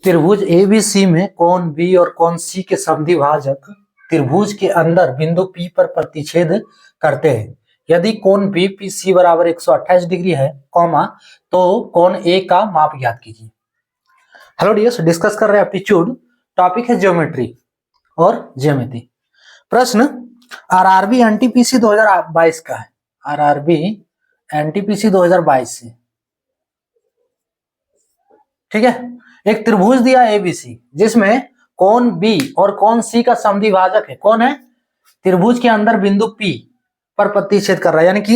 त्रिभुज एबीसी में कोण बी और कोण सी के समद्विभाजक त्रिभुज के अंदर बिंदु पी पर प्रतिच्छेद करते हैं। यदि कोण बीपीसी बराबर 128 डिग्री है, कॉमा, तो कोण ए का माप ज्ञात कीजिए। हेलो डियर्स, डिस्कस कर रहे हैं एप्टीट्यूड, टॉपिक है ज्योमेट्री और ज्यामिति। प्रश्न आरआरबी एनटीपीसी 2022 का है। आरआरबी एनटीपीसी 2022 से, ठीक है। एक त्रिभुज दिया एबीसी जिसमें कोण बी और कोण सी का समद्विभाजक है। कौन है? त्रिभुज के अंदर बिंदु पी पर प्रतिच्छेद कर रहा है, यानी कि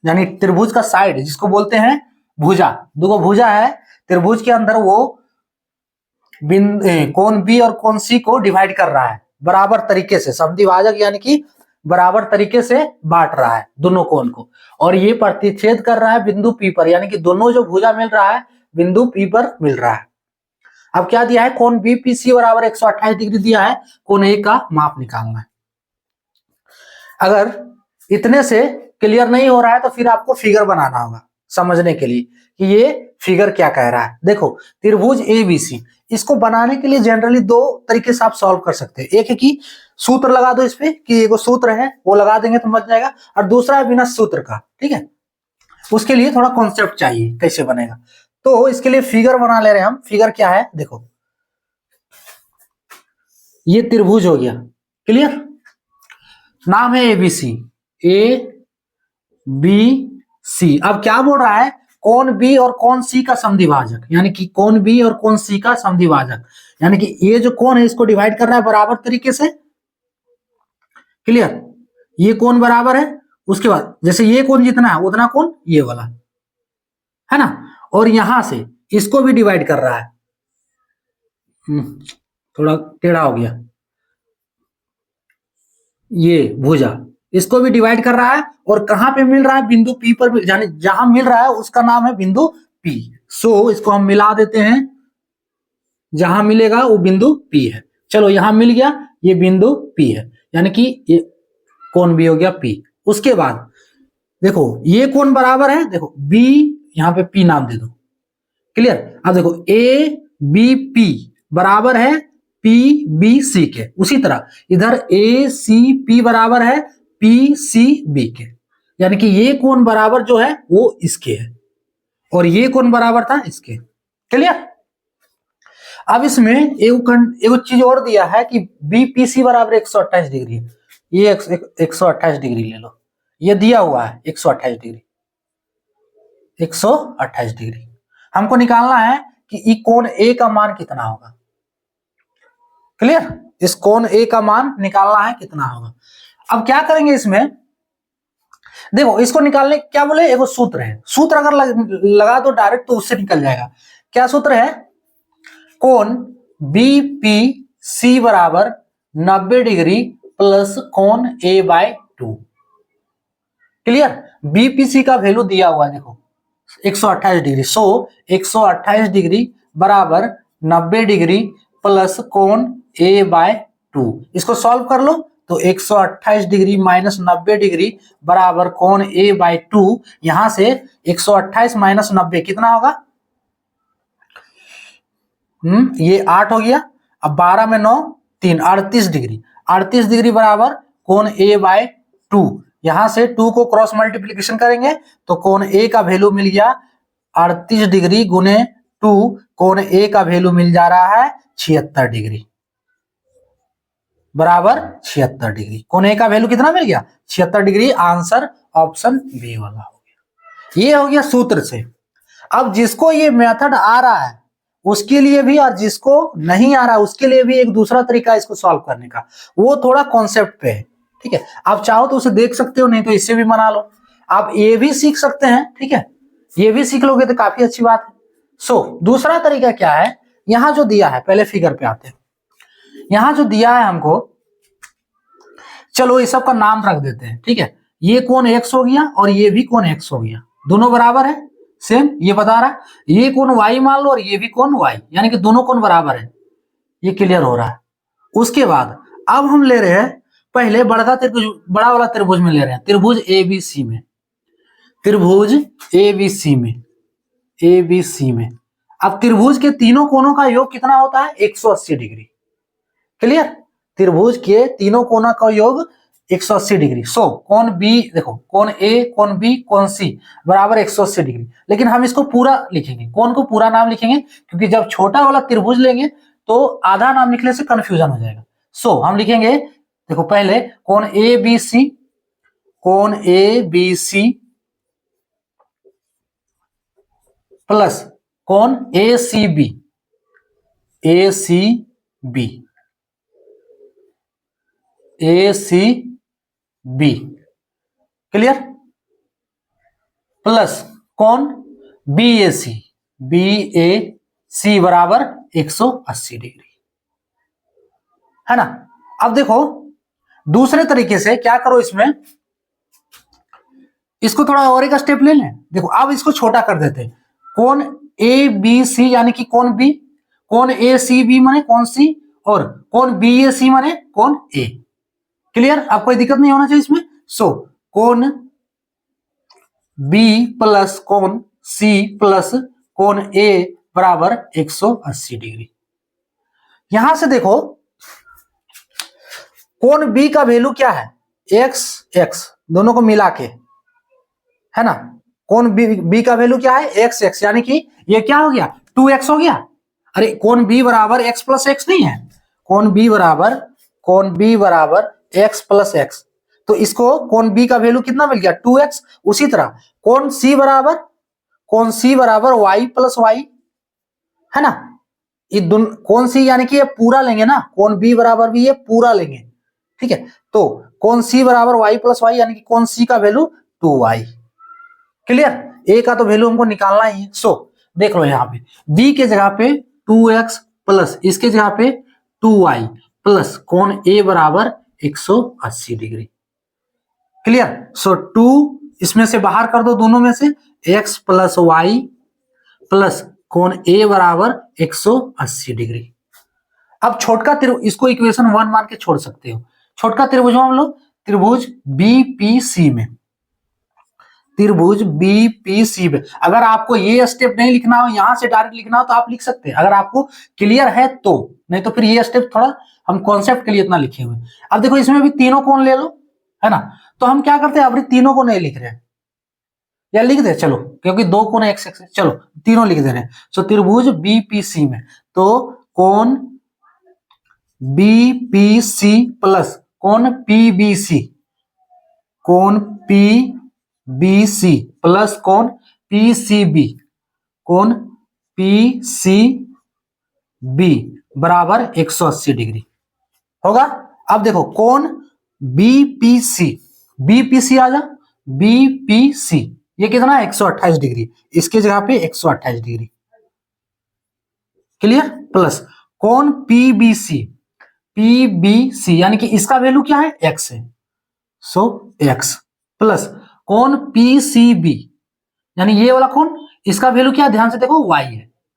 यानी त्रिभुज का साइड जिसको बोलते हैं भुजा, दो भुजा है त्रिभुज के अंदर, वो कोण बी और कोण सी को डिवाइड कर रहा है बराबर तरीके से। समद्विभाजक यानी कि बराबर तरीके से बांट रहा है दोनों कोण को, और ये प्रतिच्छेद कर रहा है बिंदु पी पर, यानी कि दोनों जो भुजा मिल रहा है बिंदु पी पर मिल रहा है। अब क्या दिया है? कोण बीपीसी बराबर 128 डिग्री दिया है, कोण ए का माप निकालना है। अगर इतने से क्लियर नहीं हो रहा है तो फिर आपको फिगर बनाना होगा समझने के लिए कि ये फिगर क्या कह रहा है। देखो, त्रिभुज एबीसी, इसको बनाने के लिए जनरली दो तरीके से आप सॉल्व कर सकते हैं। एक है कि सूत्र लगा दो इस पे, कि एगो सूत्र है वो लगा देंगे तो बच जाएगा, और दूसरा है बिना सूत्र का, ठीक है। उसके लिए थोड़ा कॉन्सेप्ट चाहिए कैसे बनेगा, तो इसके लिए फिगर बना ले रहे हैं हम। फिगर क्या है? देखो, ये त्रिभुज हो गया, क्लियर। नाम है एबीसी, ए बी सी। अब क्या बोल रहा है? कोण बी और कोण सी का समद्विभाजक, यानी कि कोण बी और कोण सी का समद्विभाजक, यानी कि ये जो कोण है इसको डिवाइड कर रहा है बराबर तरीके से, क्लियर। ये कोण बराबर है, उसके बाद जैसे ये कोण जितना है उतना कोण ये वाला है ना, और यहां से इसको भी डिवाइड कर रहा है। थोड़ा टेढ़ा हो गया, ये भुजा इसको भी डिवाइड कर रहा है, और कहां पे मिल रहा है? बिंदु पी पर, यानी जहां मिल रहा है उसका नाम है बिंदु पी। सो इसको हम मिला देते हैं, जहां मिलेगा वो बिंदु पी है। चलो, यहां मिल गया, ये बिंदु पी है, यानी कि ये कोण भी हो गया पी। उसके बाद देखो, ये कोण बराबर है, देखो बी, यहां पे पी नाम दे दो, क्लियर। अब देखो, ए बी पी बराबर है पी बी सी के, उसी तरह इधर ए सी पी बराबर है पी सी बी के, यानी कि ये कोण बराबर जो है वो इसके है, और ये कोण बराबर था इसके, क्लियर। अब इसमें एक चीज और दिया है कि बीपीसी बराबर 128 डिग्री है। ये 128 डिग्री ले लो, ये दिया हुआ है 128 डिग्री, 128 डिग्री। हमको निकालना है कि ई कोण ए का मान कितना होगा, क्लियर। इस कोण ए का मान निकालना है कितना होगा। अब क्या करेंगे इसमें? देखो, इसको निकालने क्या बोले, एगो सूत्र है, सूत्र अगर लगा दो डायरेक्ट तो उससे निकल जाएगा। क्या सूत्र है? कोण बीपीसी बराबर 90 डिग्री प्लस कोण ए बाय 2, क्लियर। बीपीसी का वैल्यू दिया हुआ है, देखो 128 डिग्री। सो 128 डिग्री बराबर 90 डिग्री प्लस कोण ए बाय 2। इसको सॉल्व कर लो तो 128 डिग्री माइनस 90 डिग्री बराबर कोण ए बाय 2। यहां से 128 माइनस 90 कितना होगा? ये 8 हो गया। अब 12 में 9, 3, 38 डिग्री। 38 डिग्री बराबर कोण ए बाय 2। यहां से 2 को क्रॉस मल्टीप्लीकेशन करेंगे तो कोण ए का वैल्यू मिल गया 38 डिग्री गुने 2, कोण ए का वैल्यू मिल जा रहा है 76 डिग्री बराबर 76 डिग्री। कोण ए का वैल्यू कितना मिल गया? 76 डिग्री। आंसर ऑप्शन बी वाला हो गया। ये हो गया सूत्र से। अब जिसको ये मेथड आ रहा है उसके लिए भी, और जिसको नहीं आ रहा उसके लिए भी एक दूसरा तरीका है इसको सॉल्व करने का, वो थोड़ा कॉन्सेप्ट पे है, ठीक है। आप चाहो तो उसे देख सकते हो, नहीं तो इससे भी बना लो। आप ये भी सीख सकते हैं, ठीक है, ये भी सीख लोगे तो काफी अच्छी बात है। सो दूसरा तरीका क्या है? यहां जो दिया है, पहले फिगर पे आते हैं। यहां जो दिया है हमको, चलो इस सब का नाम रख देते हैं, ठीक है। ये कोण x हो गया और ये भी कोण x हो गया, दोनों बराबर है, सेम ये बता रहा है। ये कोण y मान लो और ये भी कोण y, यानी कि दोनों कोण बराबर है। ये क्लियर हो रहा है। उसके बाद अब हम ले रहे हैं पहले बड़ा त्रिभुज, बड़ा वाला त्रिभुज में ले रहे हैं, त्रिभुज एबीसी में, त्रिभुज एबीसी में, एबीसी में अब त्रिभुज के तीनों कोनों का योग कितना होता है? 180 डिग्री। क्लियर? त्रिभुज के तीनों कोनों का योग 180 डिग्री। सो कोण बी, देखो कोण ए, कोण बी, कोण सी बराबर 180 डिग्री। लेकिन हम इसको पूरा लिखेंगे, कोण को पूरा नाम लिखेंगे, क्योंकि जब छोटा वाला त्रिभुज लेंगे तो आधा नाम लिखने से कंफ्यूजन हो जाएगा। सो हम लिखेंगे, देखो पहले कोण ए बी सी, कोण ए बी सी प्लस कोण ए सी बी, ए सी बी, ए सी बी, क्लियर? प्लस कोण बी ए सी, बी ए सी बराबर 180 डिग्री, है ना। अब देखो दूसरे तरीके से क्या करो, इसमें इसको थोड़ा और एक स्टेप ले लें। देखो अब इसको छोटा कर देते हैं। कोण ए बी सी यानी कि कोण बी, कोण ए सी बी माने कोण सी, और कोण बी ए सी माने कोण ए। क्लियर? अब कोई दिक्कत नहीं होना चाहिए इसमें। सो कोण बी प्लस कोण सी प्लस कोण ए बराबर 180 डिग्री। यहां से देखो कोण बी का वैल्यू क्या है? एक्स एक्स दोनों को मिला के, है ना। कोण बी का वैल्यू क्या है? एक्स एक्स, यानी कि ये क्या हो गया? 2x हो गया। अरे कोण बी बराबर x प्लस एक्स नहीं है, कोण बी बराबर x प्लस एक्स। तो इसको कोण बी का वैल्यू कितना मिल गया? 2x। उसी तरह कोण सी बराबर y प्लस वाई, है ना। ये कोण सी यानी कि ये पूरा लेंगे ना, कोण बी बराबर भी ये पूरा लेंगे, ठीक है। तो कोण सी बराबर y प्लस वाई, यानी कि कोण सी का वैल्यू 2y। क्लियर? ए का तो वैल्यू हमको निकालना ही है। सो देख लो यहाँ पे बी के जगह पे 2x प्लस इसके जगह पे 2y प्लस कोण ए बराबर 180 डिग्री। क्लियर? सो 2 इसमें से बाहर कर दो, दोनों में से x प्लस वाई प्लस कोण ए बराबर 180 डिग्री। अब छोटका इसको इक्वेशन 1 मान के छोड़ सकते हो। छोटका त्रिभुज हम लोग त्रिभुज बीपीसी में, त्रिभुज बीपीसी में अगर आपको ये स्टेप नहीं लिखना हो, यहां से डायरेक्ट लिखना हो तो आप लिख सकते हैं, अगर आपको क्लियर है तो। नहीं तो फिर ये स्टेप थोड़ा हम कॉन्सेप्ट के लिए इतना लिखे हुए। अब देखो इसमें भी तीनों कोण ले लो, है ना। तो हम क्या करते हैं, अभी तीनों को नहीं लिख रहे हैं, या लिख दे चलो, क्योंकि दो कोण एक्स एक्स, चलो तीनों लिख दे रहे हैं। सो त्रिभुज बीपीसी में तो कोण बीपीसी प्लस कोण पीबीसी, कोण पीबीसी प्लस कोण पीसीबी, कोण पीसीबी बराबर 180 डिग्री होगा। अब देखो कोण बीपीसी, बीपीसी आ जा, बीपीसी ये कितना है? 128 डिग्री, इसके जगह पे 128 डिग्री। क्लियर? प्लस कोण पीबीसी, पीबीसी यानी कि इसका वैल्यू क्या है? x है, सो x प्लस कोण पीसीबी यानी ये वाला कोण, इसका वैल्यू क्या? ध्यान से देखो y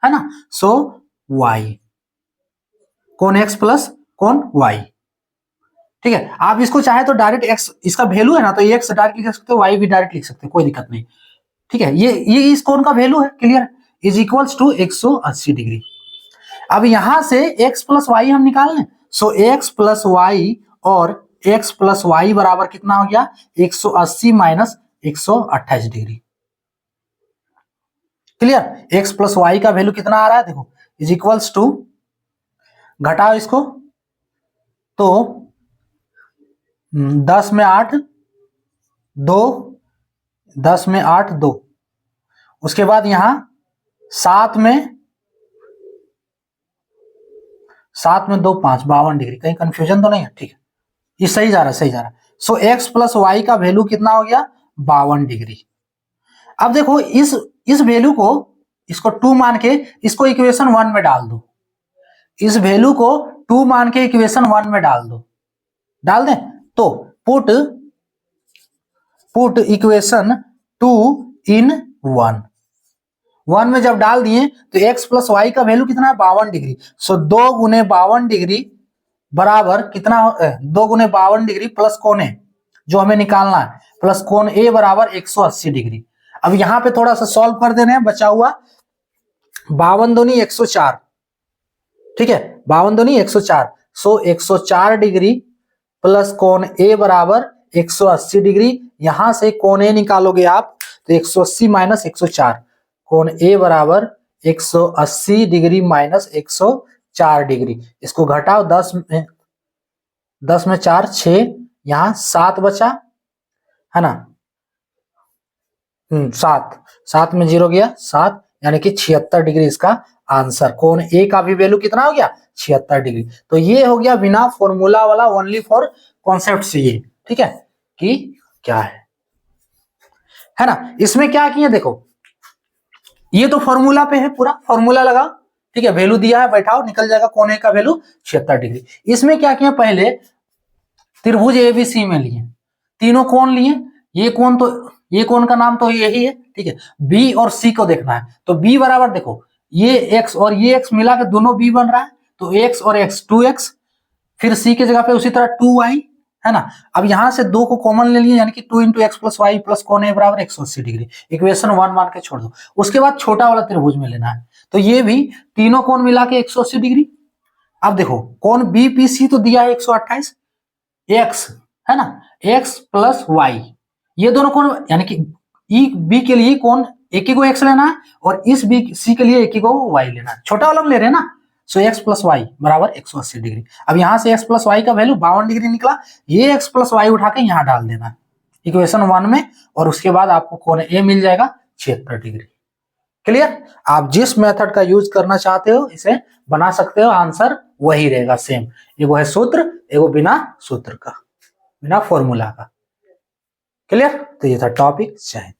है ना। सो y, कोण x प्लस कोण y, ठीक है। आप इसको चाहे तो डायरेक्ट x इसका वैल्यू है ना, तो x डायरेक्ट लिख सकते हो, y भी डायरेक्ट लिख सकते हो, कोई दिक्कत नहीं, ठीक है। ये इस कोण का वैल्यू है। Clear? Is equals to 180 degree. अब यहां से x प्लस वाई हम निकाल लें। सो x प्लस वाई और x प्लस वाई बराबर कितना हो गया? 180 minus 128 degree. Clear? x plus y का वैल्यू कितना आ रहा है? देखो इज इक्वल्स टू, घटाओ इसको तो 10 में 8 2, 10 में 8 2, उसके बाद यहां 7 में 2 5, 52 डिग्री। कहीं कंफ्यूजन तो नहीं है? ठीक है, ये सही जा रहा है, सही जा रहा है। सो x प्लस वाई का वैल्यू कितना हो गया? 52 डिग्री। अब देखो इस वैल्यू को, इसको 2 मान के इसको इक्वेशन 1 में डाल दो, इस वैल्यू को 2 मान के इक्वेशन 1 में डाल दो, डाल दें तो पुट इक्वेशन 2 इन 1 में जब डाल दिए तो x प्लस वाई का वैल्यू कितना है? 52 डिग्री। सो 2 गुने 52 डिग्री बराबर कितना? 2 गुने 52 डिग्री प्लस कोण ए जो हमें निकालना है, प्लस कोण ए बराबर 180 डिग्री। अब यहां पे थोड़ा सा सॉल्व कर देना है, बचा हुआ 52 दूनी 104, ठीक है, 52 दूनी 104। सो 104 डिग्री प्लस कोण ए बराबर 180 डिग्री। यहां से कोण ए निकालोगे आप तो 180 माइनस 104, कोण ए बराबर 180 डिग्री माइनस 104 डिग्री। इसको घटाओ, 10 में 4 6, यहां 7 बचा, है ना, 7 में 0 गया 7, यानी कि 76 डिग्री इसका आंसर। कोण ए का भी वैल्यू कितना हो गया, 76 डिग्री। तो ये हो गया बिना फॉर्मूला वाला, ओनली फॉर कॉन्सेप्ट से ये, ठीक है, कि क्या है ना। इसमें क्या किया देखो, ये तो फॉर्मूला पे है, पूरा फॉर्मूला लगा, ठीक है, वैल्यू दिया है, बैठाओ, निकल जाएगा कोण ए का वैल्यू 76 डिग्री। इसमें क्या किया, पहले त्रिभुज एबीसी में लिए, तीनों कोण लिए, ये कोण तो ये कोण का नाम तो यही है, ठीक है, बी और सी को देखना है। तो बी बराबर देखो, ये एक्स और ये एक्स मिला के दोनों बी बन रहा है, तो एक्स और एक्स 2x, फिर सी की जगह पे उसी तरह 2y, है ना। अब यहां से 2 को कॉमन ले लिए, यानी कि 2 into x plus y plus कोण ए बराबर 180 डिग्री। इक्वेशन 1 मान के छोड़ दो। उसके बाद छोटा वाला त्रिभुज में लेना है, तो ये भी तीनों कोण मिला के 180 डिग्री। अब देखो कोण बीपीसी तो दिया है 128 एक्स, है ना, एक्स प्लस वाई, ये दोनों कोण, यानी कि ई बी के लिए कोण एक ही को एक्स लेना है और इस बी सी के लिए एक ही को वाई लेना है, छोटा वाला ले रहे हैं ना। सो एक्स प्लस वाई बराबर 180 डिग्री। अब यहां से एक्स प्लस वाई का वैल्यू 52 डिग्री निकला, ये एक्स प्लस वाई उठा के यहां डाल देना इक्वेशन 1 में, और उसके बाद आपको कोण ए मिल जाएगा 76 डिग्री। क्लियर। आप जिस मेथड का यूज करना चाहते हो इसे बना सकते हो, आंसर वही रहेगा सेम। एगो है सूत्र, एगो बिना सूत्र का, बिना फॉर्मूला का। क्लियर। तो ये था टॉपिक। जय हिंद।